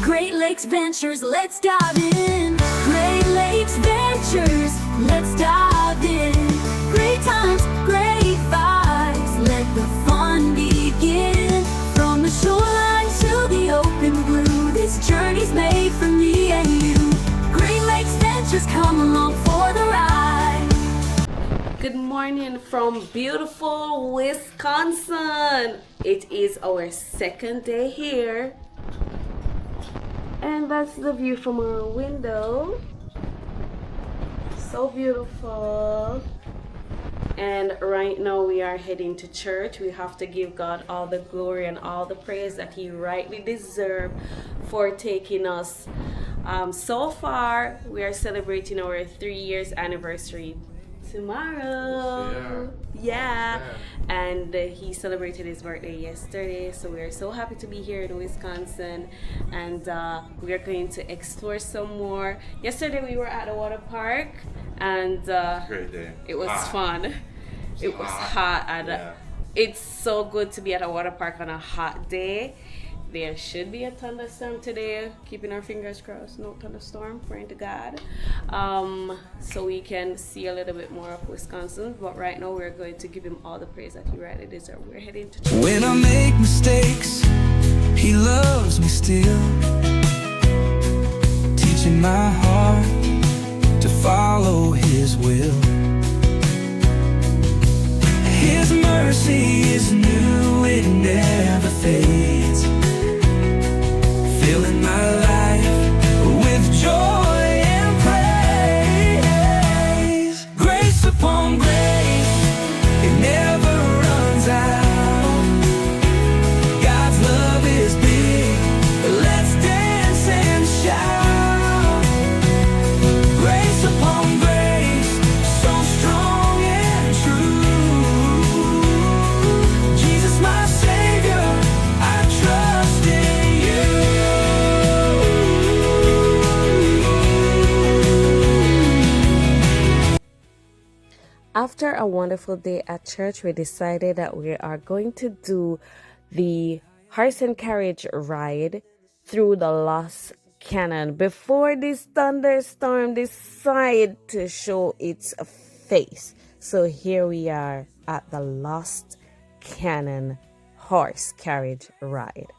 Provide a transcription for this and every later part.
Great Lakes Ventures, let's dive in. Great Lakes Ventures, let's dive in. Great times, great vibes, let the fun begin. From the shoreline to the open blue, this journey's made for me and you. Great Lakes Ventures, come along for the ride. Good morning from beautiful Wisconsin. It is our second day here. And that's the view from our window. So beautiful. And right now we are heading to church. We have to give God all the glory and all the praise that He rightly deserves for taking us. So far, we are celebrating our 3 years anniversary tomorrow. Yeah. And he celebrated his birthday yesterday, so we are so happy to be here in Wisconsin, and we are going to explore some more. Yesterday we were at a water park, and Great day. it was fun. It was hot, and it's so good to be at a water park on a hot day. There should be a thunderstorm today. Keeping our fingers crossed. No thunderstorm. Praying to God. So we can see a little bit more of Wisconsin. But right now we're going to give Him all the praise that He rightly deserves. We're heading to church. When I make mistakes, He loves me still, teaching my heart to follow His will. His mercy is new, it never fades, filling my life with joy and praise. Grace upon grace, it never runs out. God's love is big, let's dance and shout. Grace upon grace, so strong and true. Jesus my Savior, I trust in you. After a wonderful day at church, we decided that we are going to do the horse and carriage ride through the Lost Canyon before this thunderstorm decided to show its face. So here we are at the Lost Canyon horse carriage ride.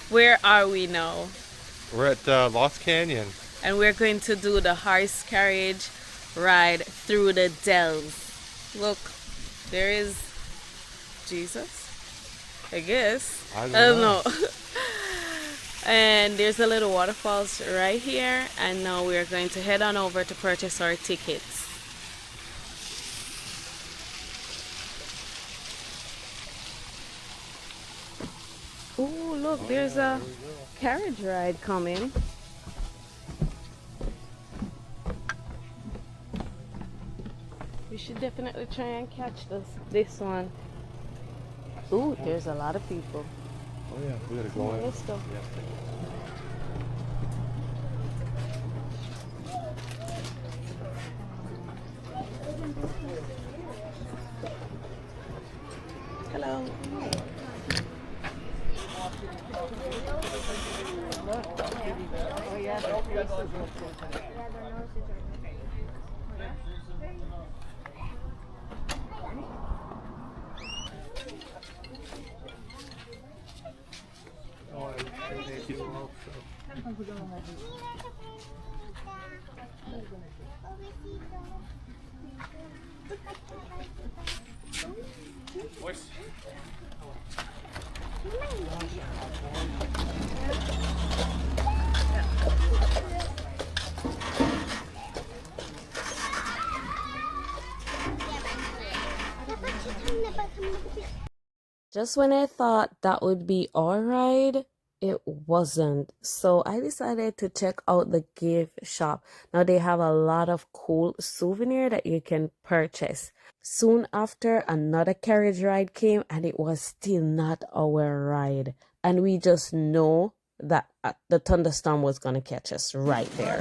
Where are we now? We're at Lost Canyon. And we're going to do the horse carriage ride through the dells. Look, there is Jesus, I guess. I don't know. And there's a little waterfalls right here. And now we are going to head on over to purchase our tickets. Oh, look, there's a carriage ride coming. We should definitely try and catch this one. Ooh, there's a lot of people. Oh yeah, we gotta go in. Let's go. Hello. Just when I thought that would be all right, it wasn't. So I decided to check out the gift shop. Now they have a lot of cool souvenir that you can purchase. Soon after, another carriage ride came and it was still not our ride. And we just know that the thunderstorm was going to catch us right there.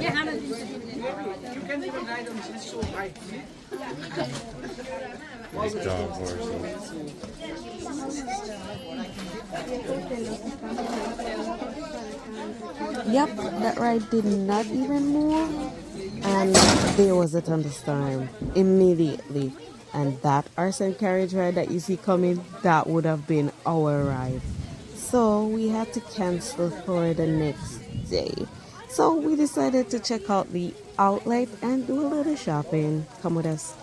These dog horses. Yep, that ride did not even move. And there was a thunderstorm immediately. And that arson carriage ride that you see coming, that would have been our ride. So we had to cancel for the next day. So we decided to check out the outlet and do a little shopping. Come with us.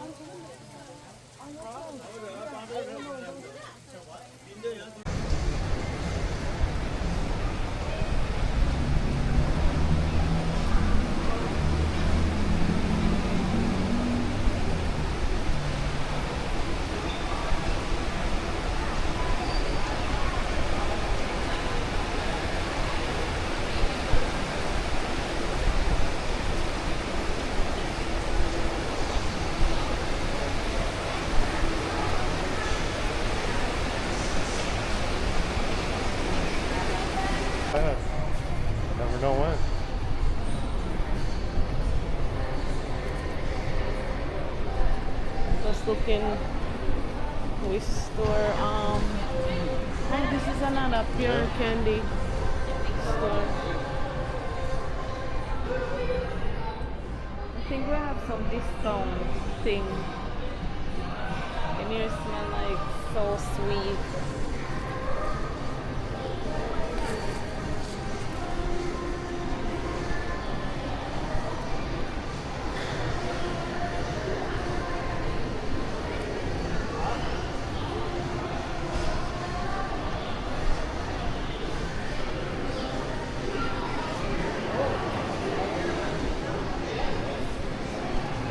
Yeah. Never know when. Just looking, we store, and this is another pure candy store. I think we have some discount thing. And here smell like so sweet.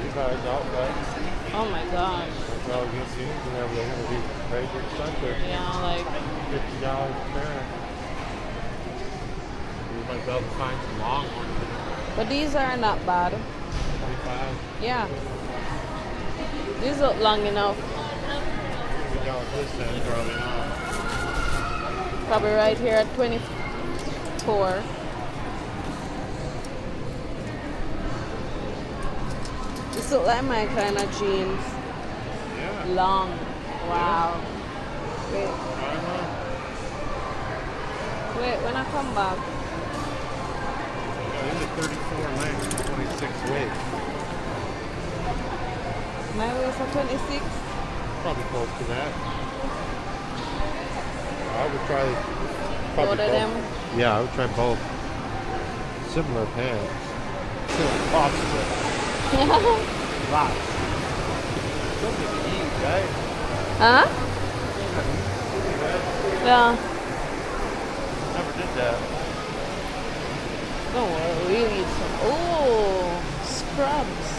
These guys outright. Oh my gosh. That's all you see. You never going to be crazy expensive. Yeah, like $50 a pair. You might be able to find some long ones. but these are not bad. 25. Yeah. These look long enough. $50 this end, probably not. Probably right here at 24. This look like my kind of jeans. Yeah. Long. Wow. Wait, when I come back. Yeah, these are 34 length, 26 weight. My waist are 26. Probably close to that. I would try Both probably of both. them. Yeah, I would try both. Similar pants. Lots of it. Lots. Don't get to eat, right? Huh? Yeah. Never did that. Don't worry, we'll eat some. Oh, scrubs.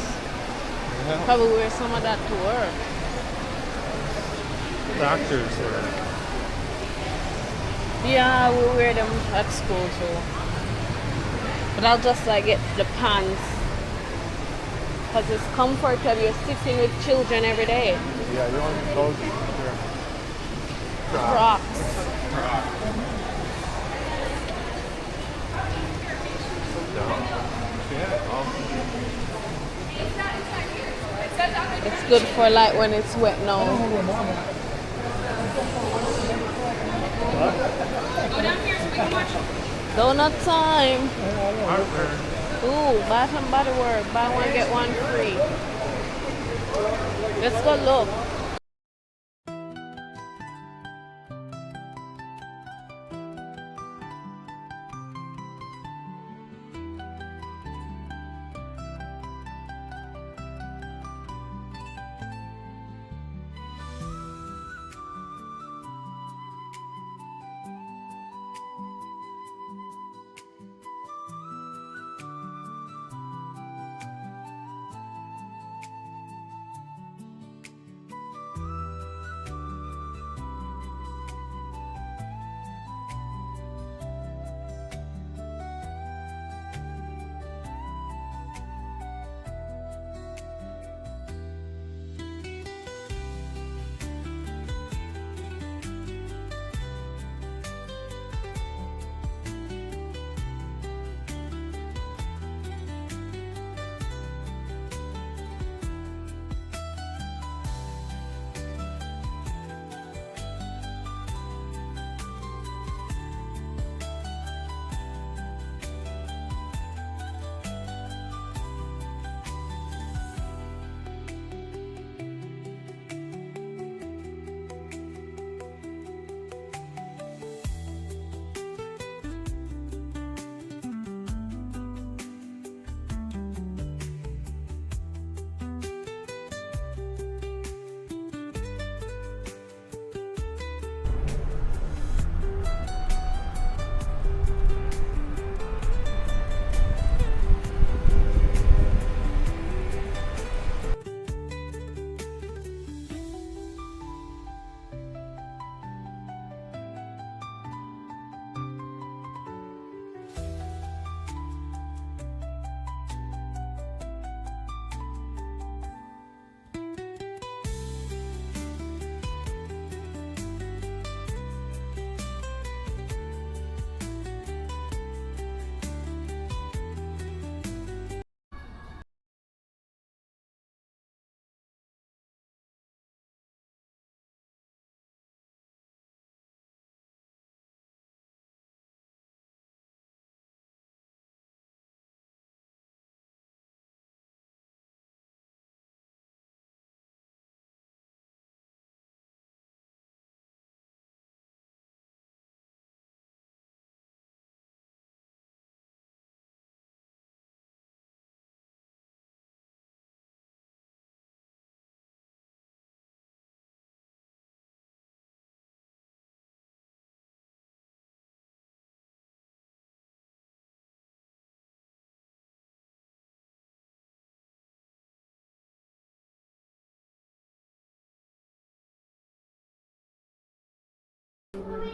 Yeah. Probably wear some of that to work. Doctors are. Yeah, we wear them at school too. But I'll just like get the pants. Because it's comfortable. You're sitting with children every day. Yeah, you want those are Crocs. It's good for like when it's wet now. Donut time. Ooh, Bath and Body Works. Buy one, get one free. Let's go look.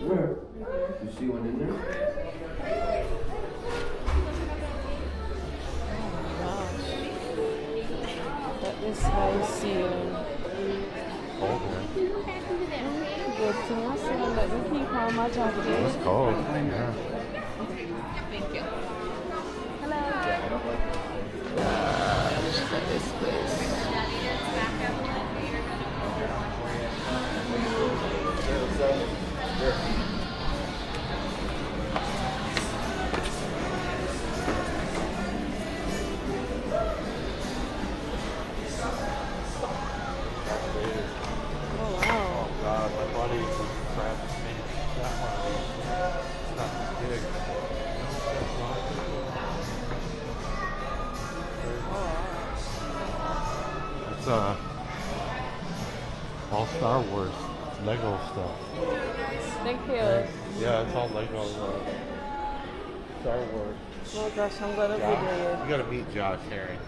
Where? You see one in there? That is high ceiling. Cold here. Good thing I said, let me keep on my jacket. It's cold. Yeah. Hello. Gosh, look at this place. Oh wow. Oh God, my buddy grabbed me. That one of these. It's not this big. It's all Star Wars Lego stuff. Thank you. Yeah, it's all Lego Star Wars. Oh gosh, I'm gonna Josh, video you. you gotta meet Josh Herring.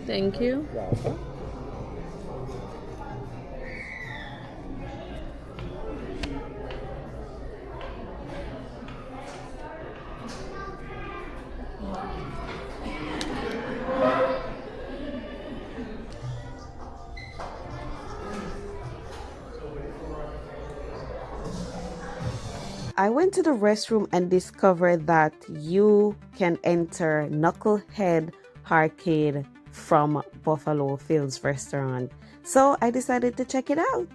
Thank you. I went to the restroom and discovered that you can enter Knucklehead Arcade from Buffalo Fields Restaurant. So I decided to check it out.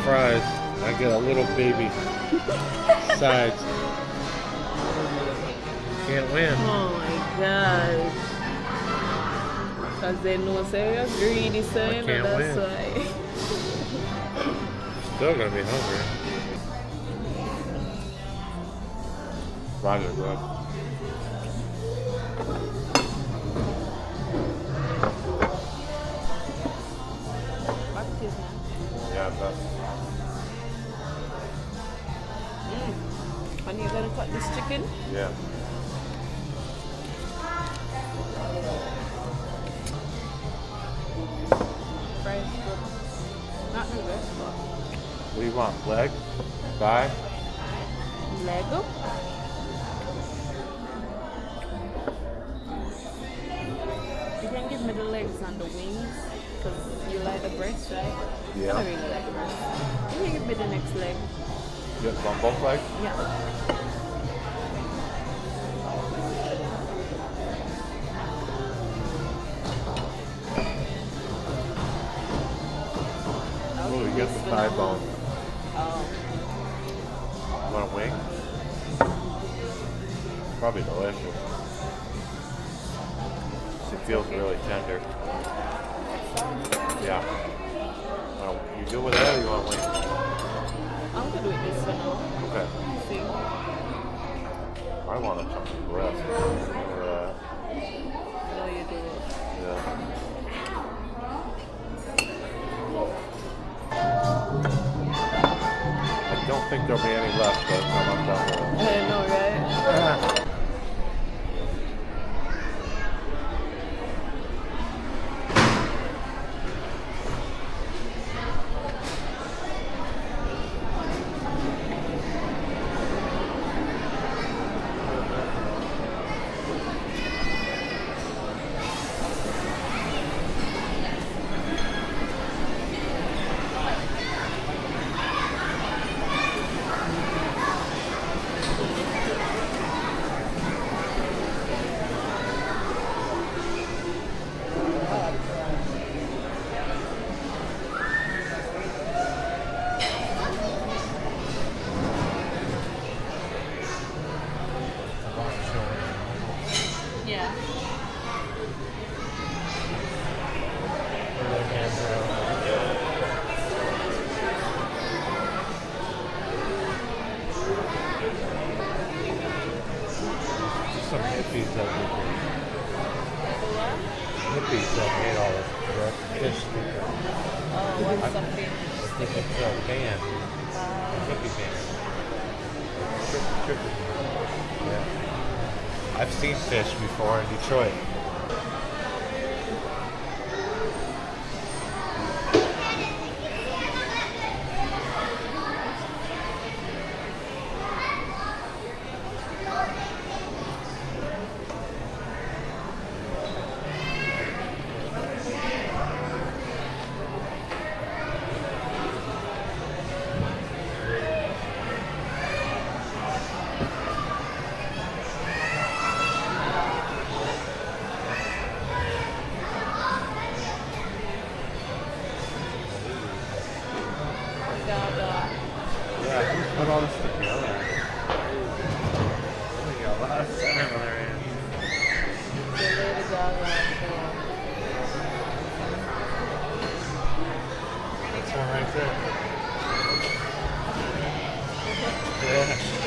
Fries. I get a little baby sides. Can't win. Oh my gosh. Because they know say you're greedy, so you know can't that's win. why. Still gonna be hungry. Roger, bro. Yeah, that's. And you're gonna cut this chicken? Yeah. Fries good. Not the best, but What do you want? Leg? Thigh? Lego. You can give me the legs and the wings. Because you like the breast, right? I Yeah. don't really like the breast. Can you give me the next leg? You have on both legs? Yeah. Oh, you get the thigh bone. Oh. You want a wing? Probably delicious. It feels really tender. Yeah. Well, you good with that or you want a wing? I'm good with this for now. Okay. See? I want a chunk of breast. Remember that? No, you do it. Yeah. I don't think there'll be any left by the time I'm done with it. I know, right? Yeah. Some hippies that did hippies that made all this fish sticker. Oh, what's something? I think it's a band. A hippie band. Yeah. I've seen fish before in Detroit. Yeah, who put all this together? We got a lot of center on their hands. That's one right there. Yeah.